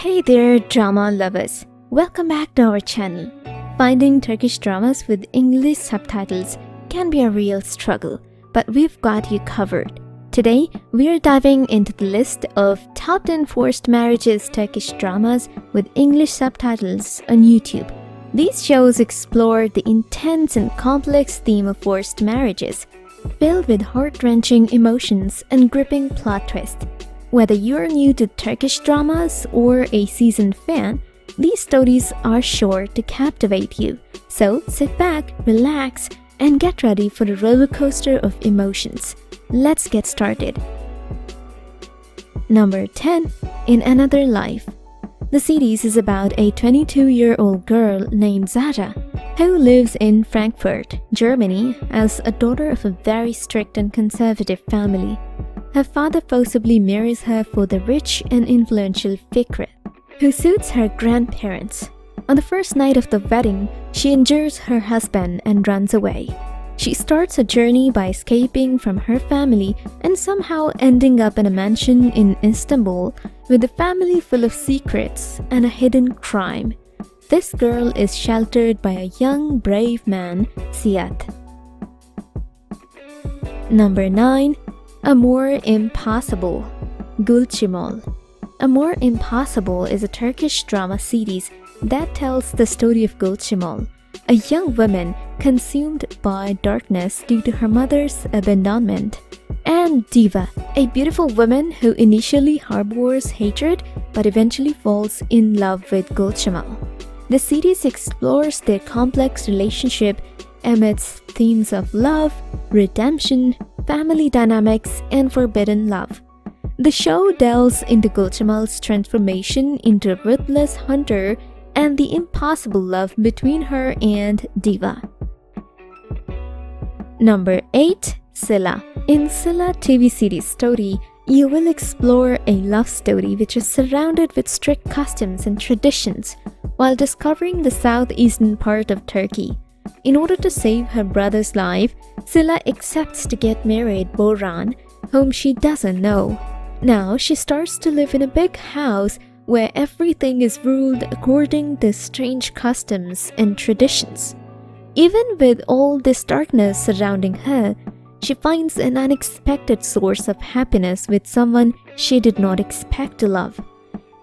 Hey there, drama lovers! Welcome back to our channel. Finding Turkish dramas with English subtitles can be a real struggle, but we've got you covered. Today, we're diving into the list of top 10 forced marriages Turkish dramas with English subtitles on YouTube. These shows explore the intense and complex theme of forced marriages, filled with heart-wrenching emotions and gripping plot twists. Whether you're new to Turkish dramas or a seasoned fan, these stories are sure to captivate you. So sit back, relax, and get ready for the roller coaster of emotions. Let's get started. Number 10. In Another Life. The series is about a 22-year-old girl named Zara who lives in Frankfurt, Germany as a daughter of a very strict and conservative family. Her father forcibly marries her for the rich and influential Fikret, who suits her grandparents. On the first night of the wedding, she injures her husband and runs away. She starts a journey by escaping from her family and somehow ending up in a mansion in Istanbul with a family full of secrets and a hidden crime. This girl is sheltered by a young, brave man, Siat. Number 9. Amor, imposible. Gulcimol. Amor, imposible is a Turkish drama series that tells the story of Gulcimol, a young woman consumed by darkness due to her mother's abandonment, and Diva, a beautiful woman who initially harbors hatred but eventually falls in love with Gulcimol. The series explores their complex relationship amidst themes of love, redemption, family dynamics, and forbidden love. The show delves into Gulcimol's transformation into a ruthless hunter and the impossible love between her and Diva. Number 8. Sila. In Sila TV series story, you will explore a love story which is surrounded with strict customs and traditions while discovering the southeastern part of Turkey. In order to save her brother's life, Sila accepts to get married Boran, whom she doesn't know. Now she starts to live in a big house where everything is ruled according to strange customs and traditions. Even with all this darkness surrounding her, she finds an unexpected source of happiness with someone she did not expect to love.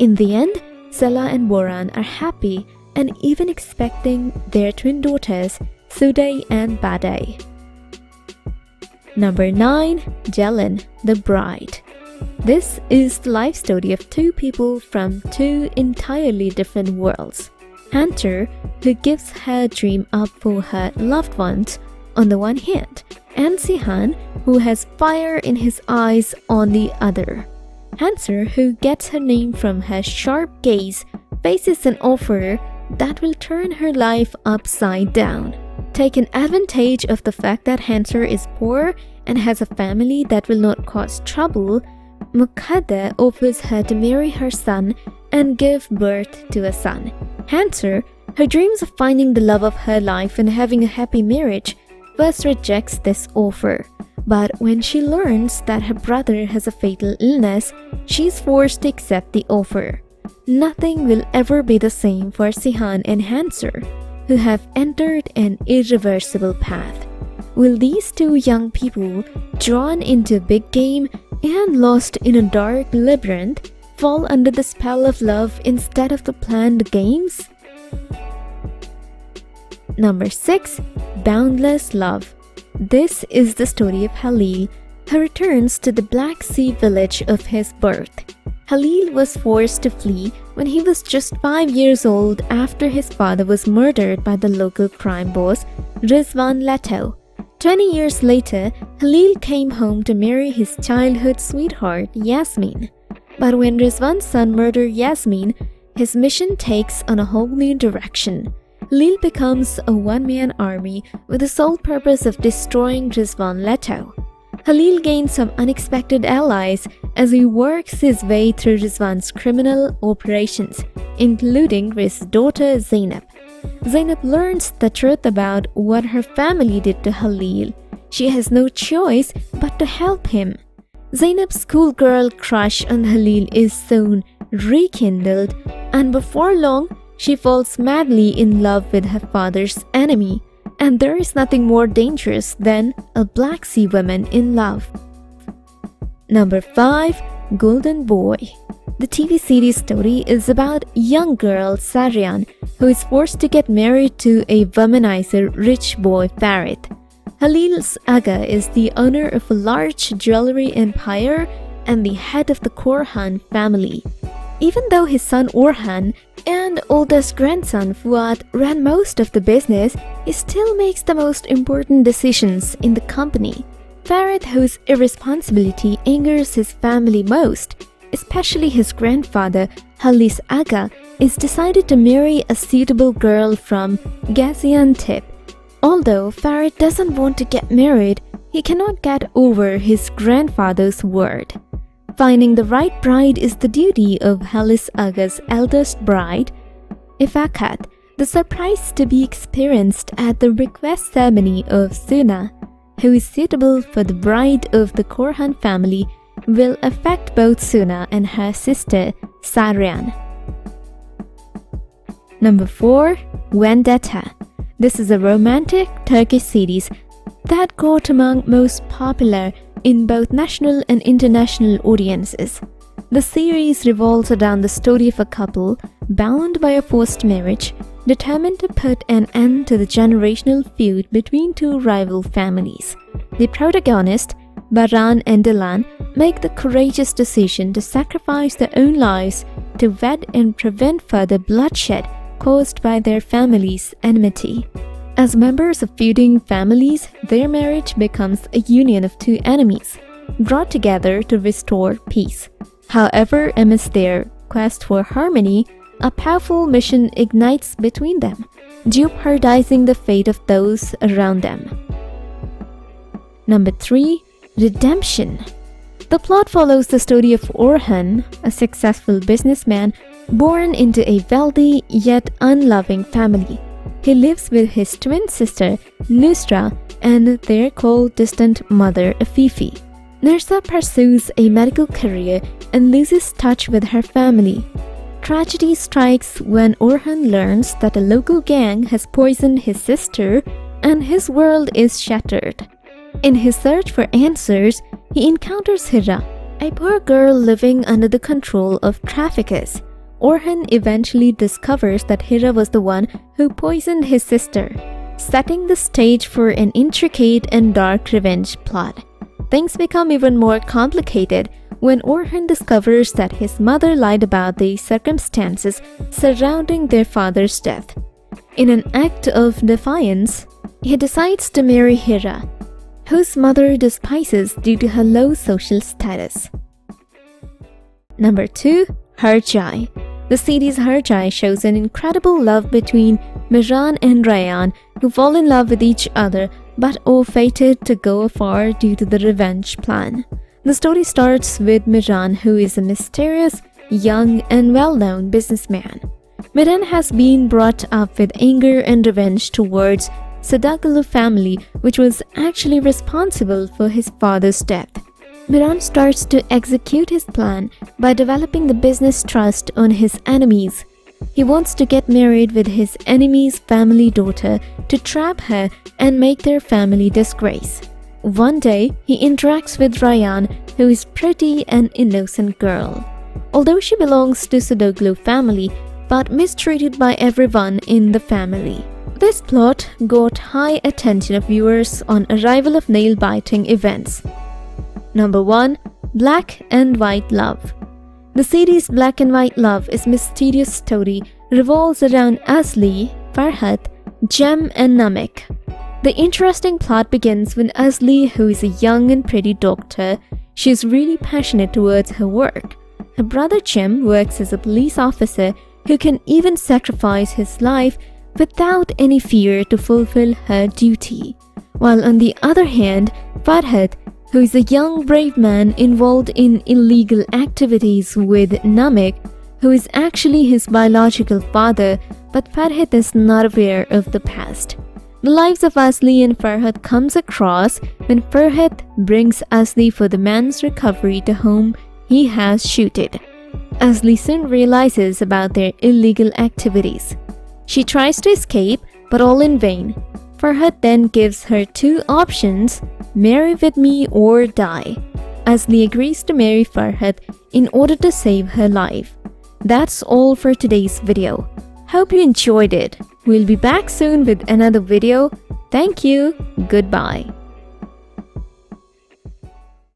In the end, Sila and Boran are happy and even expecting their twin daughters, Suday and Baday. Number 9. Gelin, the Bride. This is the life story of two people from two entirely different worlds. Hunter, who gives her dream up for her loved ones on the one hand, and Sihan, who has fire in his eyes on the other. Hanser, who gets her name from her sharp gaze, faces an offer that will turn her life upside down. Taking advantage of the fact that Hanser is poor and has a family that will not cause trouble, Mukadder offers her to marry her son and give birth to a son. Hanser, who dreams of finding the love of her life and having a happy marriage, first rejects this offer. But when she learns that her brother has a fatal illness, she's forced to accept the offer. Nothing will ever be the same for Sihan and Hanser, who have entered an irreversible path. Will these two young people, drawn into a big game and lost in a dark labyrinth, fall under the spell of love instead of the planned games? Number 6. Boundless Love. This is the story of Halil, who returns to the Black Sea village of his birth. Halil was forced to flee when he was just 5 years old after his father was murdered by the local crime boss, Rizvan Leto. 20 years later, Halil came home to marry his childhood sweetheart, Yasmin. But when Rizvan's son murdered Yasmin, his mission takes on a whole new direction. Halil becomes a one-man army with the sole purpose of destroying Rizvan Leto. Halil gains some unexpected allies as he works his way through Rizvan's criminal operations, including his daughter Zeynep. Zeynep learns the truth about what her family did to Halil. She has no choice but to help him. Zeynep's schoolgirl crush on Halil is soon rekindled, and before long, she falls madly in love with her father's enemy, and there is nothing more dangerous than a Black Sea woman in love. Number 5. Golden Boy. The TV series story is about young girl Saryan, who is forced to get married to a womanizer rich boy Farid. Halil's Aga is the owner of a large jewelry empire and the head of the Korhan family. Even though his son Orhan and oldest grandson Fuad ran most of the business, he still makes the most important decisions in the company. Farid, whose irresponsibility angers his family most, especially his grandfather Halis Aga, is decided to marry a suitable girl from Gaziantep. Although Farid doesn't want to get married, he cannot get over his grandfather's word. Finding the right bride is the duty of Halis Aga's eldest bride, Ifakat. The surprise to be experienced at the request ceremony of Suna, who is suitable for the bride of the Korhan family, will affect both Suna and her sister Saryan. Number 4. Vendetta. This is a romantic Turkish series that got among most popular in both national and international audiences. The series revolves around the story of a couple bound by a forced marriage, determined to put an end to the generational feud between two rival families. The protagonists, Baran and Dilan, make the courageous decision to sacrifice their own lives to wed and prevent further bloodshed caused by their family's enmity. As members of feuding families, their marriage becomes a union of two enemies, brought together to restore peace. However, amidst their quest for harmony, a powerful mission ignites between them, jeopardizing the fate of those around them. Number 3. Redemption. The plot follows the story of Orhan, a successful businessman born into a wealthy yet unloving family. He lives with his twin sister, Nusra, and their cold, distant mother, Afifi. Nusra pursues a medical career and loses touch with her family. Tragedy strikes when Orhan learns that a local gang has poisoned his sister and his world is shattered. In his search for answers, he encounters Hira, a poor girl living under the control of traffickers. Orhan eventually discovers that Hira was the one who poisoned his sister, setting the stage for an intricate and dark revenge plot. Things become even more complicated when Orhan discovers that his mother lied about the circumstances surrounding their father's death. In an act of defiance, he decides to marry Hira, whose mother despises due to her low social status. Number 2. Hercai. The series Hercai shows an incredible love between Mihran and Rayyan, who fall in love with each other but are fated to go afar due to the revenge plan. The story starts with Mihran, who is a mysterious, young and well-known businessman. Mihran has been brought up with anger and revenge towards Sadagalu family, which was actually responsible for his father's death. Mihran starts to execute his plan by developing the business trust on his enemies. He wants to get married with his enemy's family daughter to trap her and make their family disgrace. One day, he interacts with Rayyan, who is pretty and innocent girl. Although she belongs to Sadagalu family, but mistreated by everyone in the family. This plot got high attention of viewers on arrival of nail-biting events. Number 1. Black and White Love. The series Black and White Love is a mysterious story revolves around Asli, Farhat, Jem and Namek. The interesting plot begins when Asli, who is a young and pretty doctor, she is really passionate towards her work. Her brother Jem works as a police officer who can even sacrifice his life without any fear to fulfill her duty. While on the other hand, Farhat, who is a young brave man involved in illegal activities with Namek, who is actually his biological father, but Farhat is not aware of the past. The lives of Asli and Farhat comes across when Farhat brings Asli for the man's recovery to whom he has shooted. Asli soon realizes about their illegal activities. She tries to escape, but all in vain. Farhad then gives her two options: marry with me or die. Asli agrees to marry Farhad in order to save her life. That's all for today's video. Hope you enjoyed it. We'll be back soon with another video. Thank you. Goodbye.